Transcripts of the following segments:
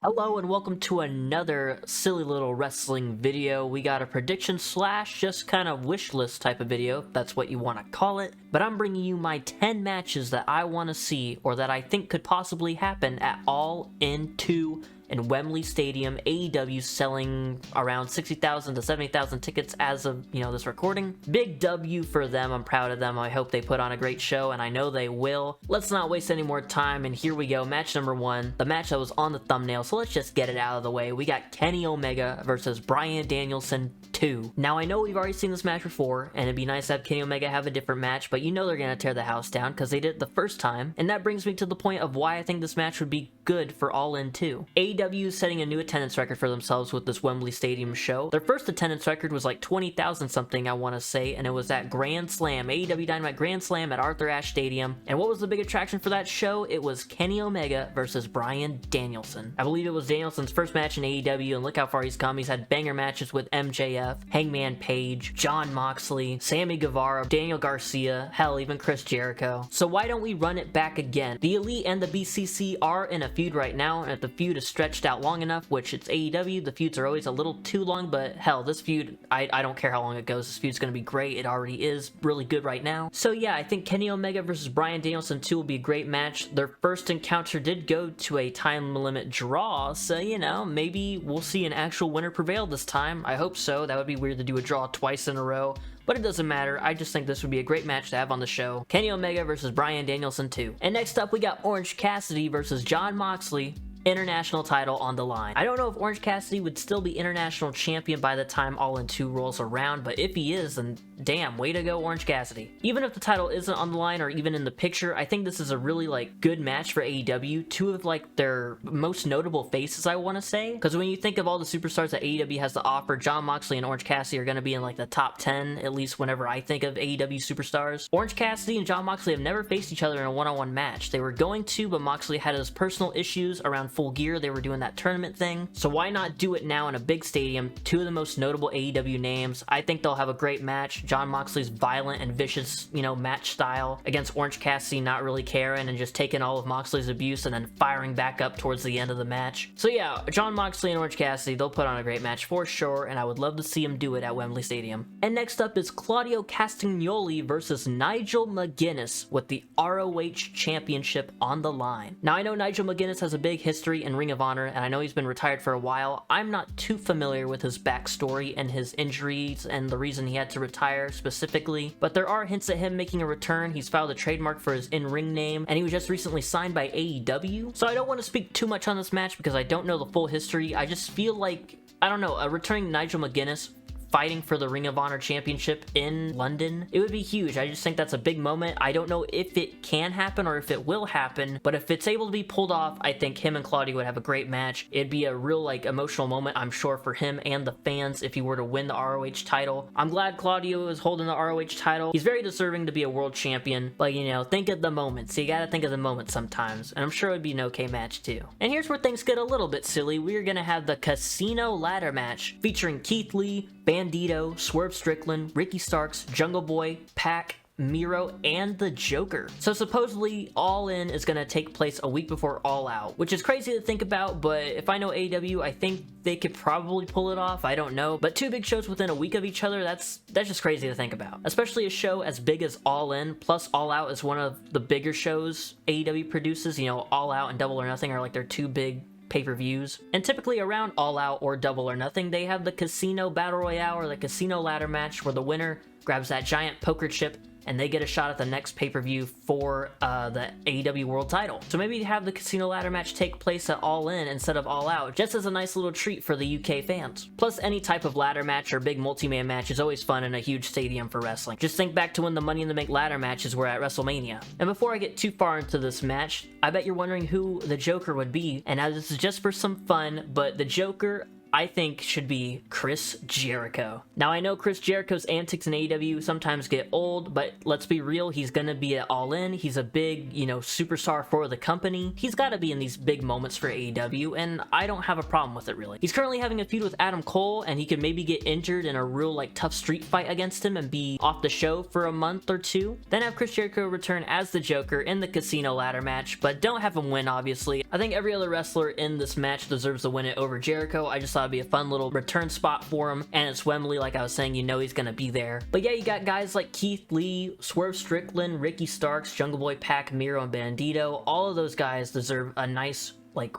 Hello and welcome to another silly little wrestling video. We got a prediction slash just kind of wish list type of video, if that's what you want to call it. But I'm bringing you my 10 matches that I want to see or that I think could possibly happen at All In 2 in Wembley Stadium. AEW selling around 60,000 to 70,000 tickets as of, this recording. Big W for them. I'm proud of them. I hope they put on a great show, and I know they will. Let's not waste any more time, and here we go. Match number one, the match that was on the thumbnail, so let's just get it out of the way. We got Kenny Omega versus Bryan Danielson 2. Now, I know we've already seen this match before, and it'd be nice to have Kenny Omega have a different match, but you know they're gonna tear the house down because they did it the first time, and that brings me to the point of why I think this match would be good for All In 2. AEW is setting a new attendance record for themselves with this Wembley Stadium show. Their first attendance record was like 20,000 something, I want to say, and it was at Grand Slam, AEW Dynamite Grand Slam at Arthur Ashe Stadium. And what was the big attraction for that show? It was Kenny Omega versus Bryan Danielson. I believe it was Danielson's first match in AEW, and look how far he's come. He's had banger matches with MJF, Hangman Page, Jon Moxley, Sammy Guevara, Daniel Garcia, hell, even Chris Jericho. So why don't we run it back again? The Elite and the BCC are in a feud right now, and if the feud is stretched out long enough, which it's AEW, the feuds are always a little too long, but hell, this feud, I don't care how long it goes, this feud's gonna be great. It already is really good right now. So yeah, I think Kenny Omega versus Bryan Danielson 2 will be a great match. Their first encounter did go to a time limit draw, so maybe we'll see an actual winner prevail this time. I hope so. That would be weird to do a draw twice in a row, but it doesn't matter. I just think this would be a great match to have on the show. Kenny Omega versus Bryan Danielson 2. And next up, we got Orange Cassidy versus Jon Moxley. International title on the line. I don't know if Orange Cassidy would still be international champion by the time All In 2 rolls around, but if he is, then damn, way to go Orange Cassidy. Even if the title isn't on the line or even in the picture, I think this is a really good match for AEW. Two of their most notable faces, I want to say, because when you think of all the superstars that AEW has to offer, Jon Moxley and Orange Cassidy are going to be in the top 10, at least whenever I think of AEW superstars. Orange Cassidy and Jon Moxley have never faced each other in a one-on-one match. They were going to, but Moxley had his personal issues around Full Gear. They were doing that tournament thing, so why not do it now in a big stadium? Two of the most notable AEW names. I think they'll have a great match. Jon Moxley's violent and vicious, match style against Orange Cassidy not really caring and just taking all of Moxley's abuse and then firing back up towards the end of the match. So yeah, Jon Moxley and Orange Cassidy, they'll put on a great match for sure, and I would love to see him do it at Wembley Stadium. And next up is Claudio Castagnoli versus Nigel McGuinness with the ROH Championship on the line. Now, I know Nigel McGuinness has a big history in Ring of Honor, and I know he's been retired for a while. I'm not too familiar with his backstory and his injuries and the reason he had to retire specifically, but there are hints at him making a return. He's filed a trademark for his in-ring name, and he was just recently signed by AEW. So I don't want to speak too much on this match because I don't know the full history. I just feel like, I don't know, a returning Nigel McGuinness fighting for the Ring of Honor Championship in London, it would be huge. I just think that's a big moment. I don't know if it can happen or if it will happen, but if it's able to be pulled off, I think him and Claudio would have a great match. It'd be a real emotional moment, I'm sure, for him and the fans if he were to win the ROH title. I'm glad Claudio is holding the ROH title. He's very deserving to be a world champion, but think of the moment. So you gotta think of the moment sometimes, and I'm sure it'd be an okay match too. And here's where things get a little bit silly. We're gonna have the Casino Ladder match featuring Keith Lee, Bandito, Swerve Strickland, Ricky Starks, Jungle Boy, Pac, Miro, and the Joker. So supposedly All In is going to take place a week before All Out, which is crazy to think about, but if I know AEW, I think they could probably pull it off. I don't know, but two big shows within a week of each other, that's just crazy to think about. Especially a show as big as All In, plus All Out is one of the bigger shows AEW produces. All Out and Double or Nothing are their two big pay-per-views, and typically around All Out or Double or Nothing, they have the Casino Battle Royale or the Casino Ladder match where the winner grabs that giant poker chip and they get a shot at the next pay-per-view for the AEW World title. So maybe have the Casino Ladder match take place at All In instead of All Out, just as a nice little treat for the UK fans. Plus, any type of ladder match or big multi-man match is always fun in a huge stadium for wrestling. Just think back to when the Money in the Bank ladder matches were at WrestleMania. And before I get too far into this match, I bet you're wondering who the Joker would be, and now this is just for some fun, but the Joker I think should be Chris Jericho. Now, I know Chris Jericho's antics in AEW sometimes get old, but let's be real, he's gonna be at All In. He's a big, superstar for the company. He's gotta be in these big moments for AEW, and I don't have a problem with it, really. He's currently having a feud with Adam Cole, and he could maybe get injured in a real, tough street fight against him and be off the show for a month or two. Then have Chris Jericho return as the Joker in the Casino ladder match, but don't have him win, obviously. I think every other wrestler in this match deserves to win it over Jericho. I just thought it'd be a fun little return spot for him, and it's Wembley, like I was saying, he's gonna be there. But yeah, you got guys like Keith Lee, Swerve Strickland, Ricky Starks, Jungle Boy, Pac, Miro, and Bandito. All of those guys deserve a nice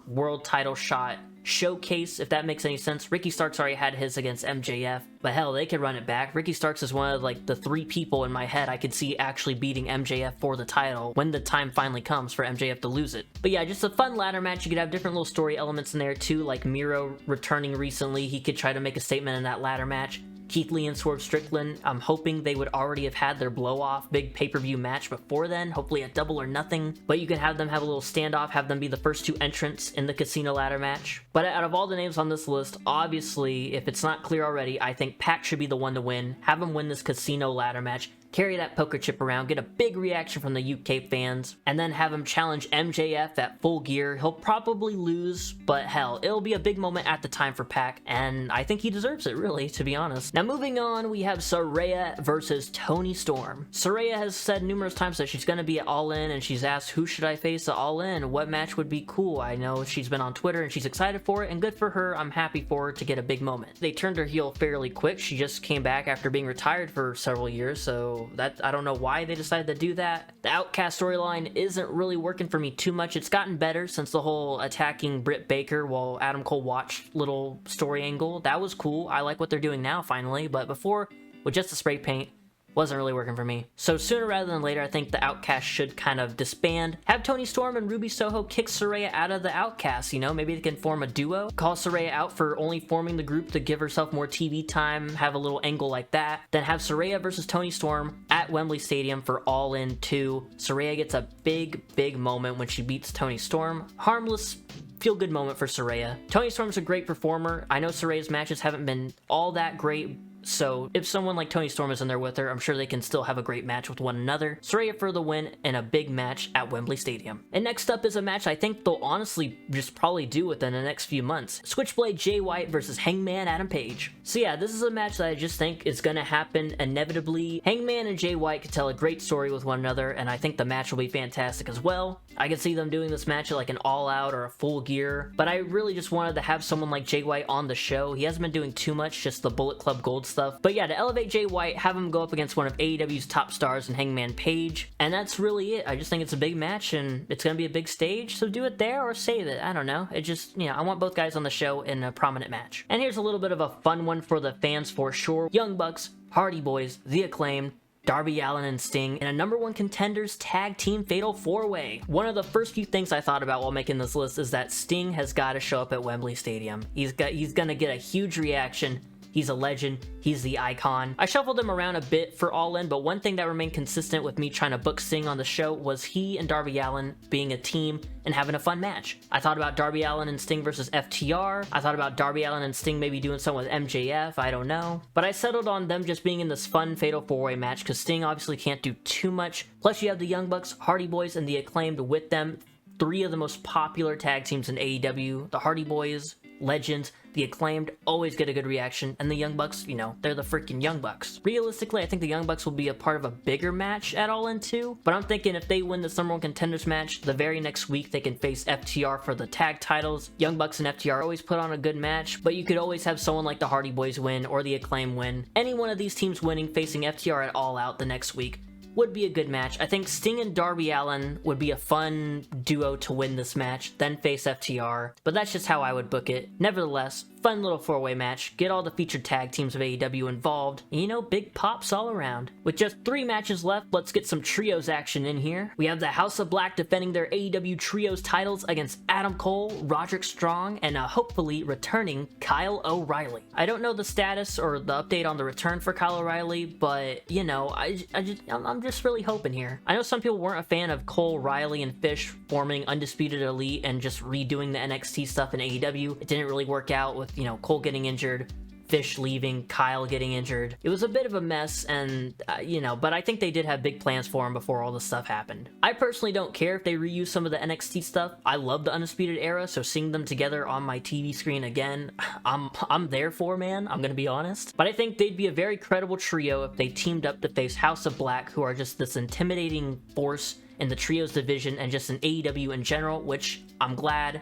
world title shot showcase, if that makes any sense. Ricky Starks already had his against MJF, but hell, they could run it back. Ricky Starks is one of the 3 people in my head I could see actually beating MJF for the title when the time finally comes for MJF to lose it. But yeah, just a fun ladder match. You could have different little story elements in there too, like Miro returning recently. He could try to make a statement in that ladder match. Keith Lee and Swerve Strickland, I'm hoping they would already have had their blow-off big pay-per-view match before then, hopefully a Double or Nothing, but you can have them have a little standoff, have them be the first 2 entrants in the Casino ladder match. But out of all the names on this list, obviously, if it's not clear already, I think Pac should be the one to win. Have him win this Casino ladder match, carry that poker chip around, get a big reaction from the UK fans, and then have him challenge MJF at Full Gear. He'll probably lose, but hell, it'll be a big moment at the time for Pac, and I think he deserves it, really, to be honest. Now, moving on, we have Saraya versus Toni Storm. Saraya has said numerous times that she's going to be at All In, and she's asked, who should I face at All In? What match would be cool? I know she's been on Twitter, and she's excited for it, and good for her. I'm happy for her to get a big moment. They turned her heel fairly quick. She just came back after being retired for several years, so that I don't know why they decided to do that. The Outcast storyline isn't really working for me too much. It's gotten better since the whole attacking Britt Baker while Adam Cole watched little story angle. That was cool. I like what they're doing now finally, but before, with just the spray paint, wasn't really working for me. So sooner rather than later, I think the Outcast should kind of disband. Have Toni Storm and Ruby Soho kick Saraya out of the Outcast, maybe they can form a duo. Call Saraya out for only forming the group to give herself more TV time, have a little angle like that. Then have Saraya versus Toni Storm at Wembley Stadium for All In 2. Saraya gets a big moment when she beats Toni Storm. Harmless, feel-good moment for Saraya. Toni Storm's a great performer. I know Saraya's matches haven't been all that great, so if someone like Toni Storm is in there with her, I'm sure they can still have a great match with one another. Saraya for the win in a big match at Wembley Stadium. And next up is a match I think they'll honestly just probably do within the next few months. Switchblade Jay White versus Hangman Adam Page. So yeah, this is a match that I just think is gonna happen inevitably. Hangman and Jay White could tell a great story with one another, and I think the match will be fantastic as well. I could see them doing this match at an All Out or a Full Gear, but I really just wanted to have someone like Jay White on the show. He hasn't been doing too much, just the Bullet Club Gold stuff. But yeah, to elevate Jay White, have him go up against one of AEW's top stars in Hangman Page, and that's really it. I just think it's a big match, and it's gonna be a big stage, so do it there or save it. I don't know. It just, I want both guys on the show in a prominent match. And here's a little bit of a fun one for the fans for sure. Young Bucks, Hardy Boys, The Acclaimed, Darby Allin and Sting in a #1 contenders tag team fatal 4-way. One of the first few things I thought about while making this list is that Sting has got to show up at Wembley Stadium. He's gonna get a huge reaction. He's a legend. He's the icon. I shuffled him around a bit for All In, but one thing that remained consistent with me trying to book Sting on the show was he and Darby Allin being a team and having a fun match. I thought about Darby Allin and Sting versus FTR. I thought about Darby Allin and Sting maybe doing something with MJF. I don't know. But I settled on them just being in this fun fatal 4-way match because Sting obviously can't do too much. Plus you have the Young Bucks, Hardy Boys, and the Acclaimed with them. 3 of the most popular tag teams in AEW. The Hardy Boys, legends. The Acclaimed always get a good reaction, and the Young Bucks, they're the freaking Young Bucks. Realistically, I think the Young Bucks will be a part of a bigger match at All In 2, but I'm thinking if they win the #1 contenders match, the very next week they can face FTR for the tag titles. Young Bucks and FTR always put on a good match, but you could always have someone like the Hardy Boys win or the Acclaim win. Any one of these teams winning facing FTR at All Out the next week would be a good match. I think Sting and Darby Allin would be a fun duo to win this match, then face FTR, but that's just how I would book it. Nevertheless, fun little 4-way match, get all the featured tag teams of AEW involved, and big pops all around. With just 3 matches left, let's get some trios action in here. We have the House of Black defending their AEW trios titles against Adam Cole, Roderick Strong, and hopefully returning Kyle O'Reilly. I don't know the status or the update on the return for Kyle O'Reilly, but I'm just really hoping here. I know some people weren't a fan of Cole, Riley, and Fish forming Undisputed Elite and just redoing the NXT stuff in AEW. It didn't really work out with with, you know, Cole getting injured, Fish leaving, Kyle getting injured. It was a bit of a mess, and you know, but I think they did have big plans for him before all this stuff happened. I personally don't care if they reuse some of the NXT stuff. I love the Undisputed Era, so seeing them together on my TV screen again, I'm there for, man. I'm gonna be honest. But I think they'd be a very credible trio if they teamed up to face House of Black, who are just this intimidating force in the trios division and just in AEW in general, which I'm glad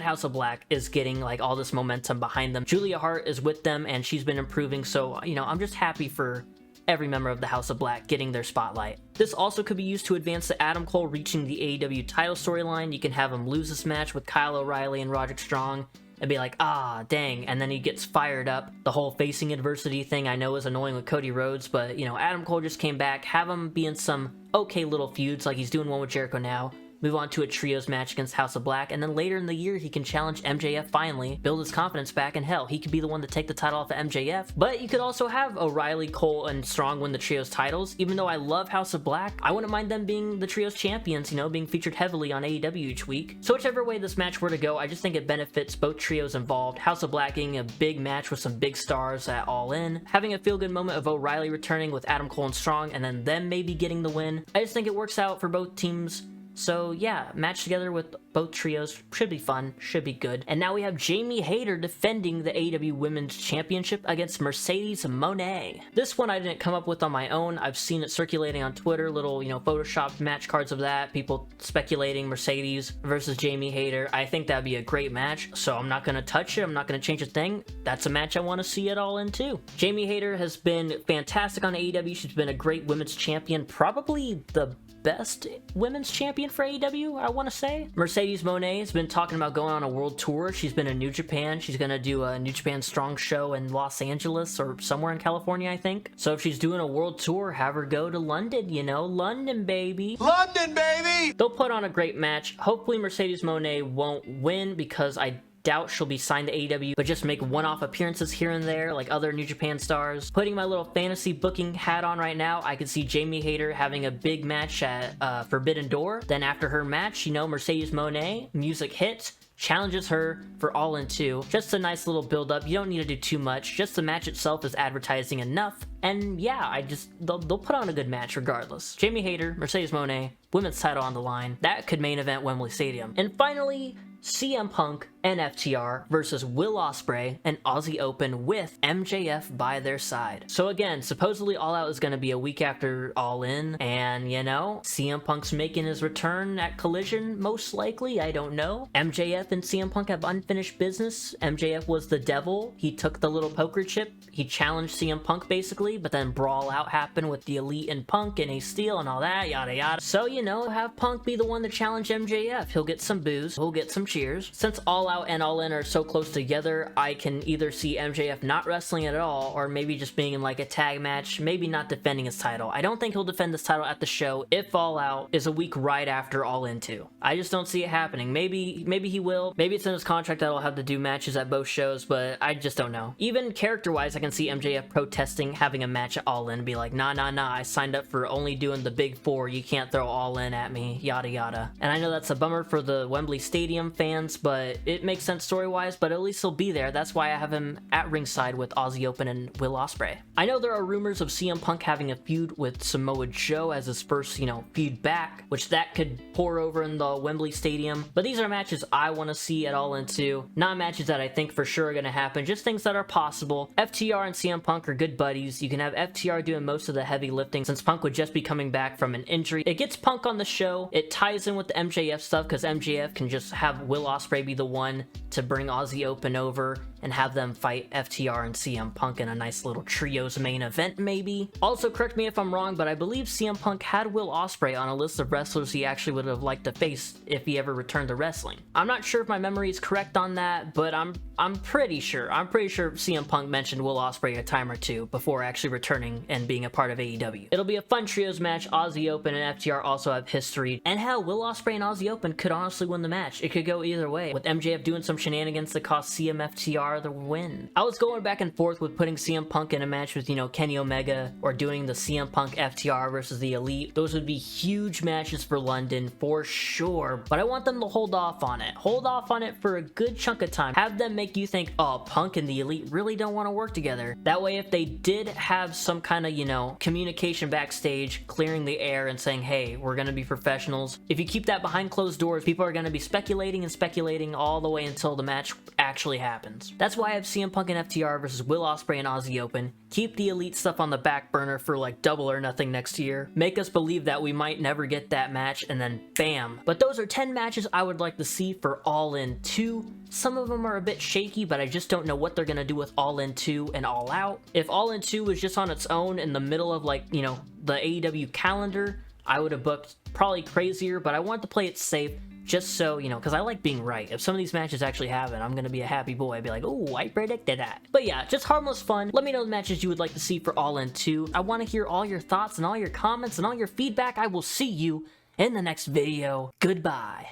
House of Black is getting like all this momentum behind them. Julia Hart is with them and she's been improving, so you know, I'm just happy for every member of the House of Black getting their spotlight. This also could be used to advance the Adam Cole reaching the AEW title storyline. You can have him lose this match with Kyle O'Reilly and Roderick Strong and be like, ah, dang, and then he gets fired up. The whole facing adversity thing I know is annoying with Cody Rhodes, but you know, Adam Cole just came back, have him be in some okay little feuds, like he's doing one with Jericho now, move on to a trios match against House of Black, and then later in the year he can challenge MJF finally, build his confidence back, and hell, he could be the one to take the title off of MJF. But you could also have O'Reilly, Cole, and Strong win the trios titles. Even though I love House of Black, I wouldn't mind them being the trios champions, you know, being featured heavily on AEW each week. So whichever way this match were to go, I just think it benefits both trios involved. House of Black getting a big match with some big stars at All In, having a feel-good moment of O'Reilly returning with Adam Cole and Strong, and then them maybe getting the win. I just think it works out for both teams. So yeah, match together with both trios should be fun, should be good. And now we have Jamie Hayter defending the AEW Women's Championship against Mercedes Mone. This one I didn't come up with on my own. I've seen it circulating on Twitter, little, you know, photoshopped match cards of that, people speculating Mercedes versus Jamie Hayter. I think that'd be a great match, so I'm not gonna touch it, I'm not gonna change a thing. That's a match I want to see it All In too. Jamie Hayter has been fantastic on AEW. She's been a great women's champion, probably the best women's champion for AEW, I want to say. Mercedes Mone has been talking about going on a world tour. She's been in New Japan. She's going to do a New Japan Strong show in Los Angeles or somewhere in California, I think. So if she's doing a world tour, have her go to London, you know? London, baby! London, baby! They'll put on a great match. Hopefully Mercedes Mone won't win because I doubt she'll be signed to AEW, but just make one-off appearances here and there like other New Japan stars. Putting my little fantasy booking hat on right now, I could see Jamie Hayter having a big match at Forbidden Door. Then after her match, you know, Mercedes Mone, music hits, challenges her for All In 2. Just a nice little build-up. You don't need to do too much. Just the match itself is advertising enough. And yeah, they'll put on a good match regardless. Jamie Hayter, Mercedes Mone, women's title on the line. That could main event Wembley Stadium. And finally, CM Punk and FTR versus Will Ospreay and Aussie Open with MJF by their side. So again, supposedly All Out is going to be a week after All In, and you know, CM Punk's making his return at Collision, most likely, I don't know. MJF and CM Punk have unfinished business. MJF was the devil. He took the little poker chip. He challenged CM Punk basically, but then Brawl Out happened with the Elite and Punk and Ace Steel and all that, yada yada. So, you know, have Punk be the one to challenge MJF. He'll get some boos, he'll get some cheers. Since All Out and All In are so close together, I can either see MJF not wrestling at all, or maybe just being in like a tag match, maybe not defending his title. I don't think he'll defend this title at the show if All Out is a week right after All In 2. I just don't see it happening. Maybe he will. Maybe it's in his contract that he'll have to do matches at both shows, but I just don't know. Even character-wise, I can see MJF protesting having a match at All In and be like, nah, I signed up for only doing the big four. You can't throw All In at me, yada yada. And I know that's a bummer for the Wembley Stadium fans, but it makes sense story-wise, but at least he'll be there. That's why I have him at ringside with Aussie Open and Will Ospreay. I know there are rumors of CM Punk having a feud with Samoa Joe as his first, you know, feud back, which that could pour over in the Wembley Stadium. But these are matches I want to see at All In 2. Not matches that I think for sure are going to happen, just things that are possible. FTR and CM Punk are good buddies. You can have FTR doing most of the heavy lifting since Punk would just be coming back from an injury. It gets Punk on the show. It ties in with the MJF stuff because MJF can just have Will Ospreay be the one to bring Aussie Open over and have them fight FTR and CM Punk in a nice little trios main event maybe. Also, correct me if I'm wrong, but I believe CM Punk had Will Ospreay on a list of wrestlers he actually would have liked to face if he ever returned to wrestling. I'm not sure if my memory is correct on that, but I'm pretty sure CM Punk mentioned Will Ospreay a time or two before actually returning and being a part of AEW. It'll be a fun trios match. Aussie Open and FTR also have history, and hell, Will Ospreay and Aussie Open could honestly win the match. It could go go either way, with MJF doing some shenanigans that cost CMFTR the win. I was going back and forth with putting CM Punk in a match with, you know, Kenny Omega, or doing the CM Punk FTR versus the Elite. Those would be huge matches for London for sure, but I want them to hold off on it. Hold off on it for a good chunk of time. Have them make you think, oh, Punk and the Elite really don't want to work together. That way, if they did have some kind of, you know, communication backstage, clearing the air and saying, hey, we're going to be professionals, if you keep that behind closed doors, people are going to be speculating and speculating all the way until the match actually happens. That's why I have CM Punk and FTR versus Will Ospreay and Aussie Open. Keep the Elite stuff on the back burner for like Double or Nothing next year. Make us believe that we might never get that match, and then bam. But those are 10 matches I would like to see for All In 2. Some of them are a bit shaky, but I just don't know what they're going to do with All In 2 and All Out. If All In 2 was just on its own in the middle of, like, you know, the AEW calendar, I would have booked probably crazier, but I want to play it safe. Just so, you know, because I like being right. If some of these matches actually happen, I'm going to be a happy boy. I'd be like, oh, I predicted that. But yeah, just harmless fun. Let me know the matches you would like to see for All In 2. I want to hear all your thoughts and all your comments and all your feedback. I will see you in the next video. Goodbye.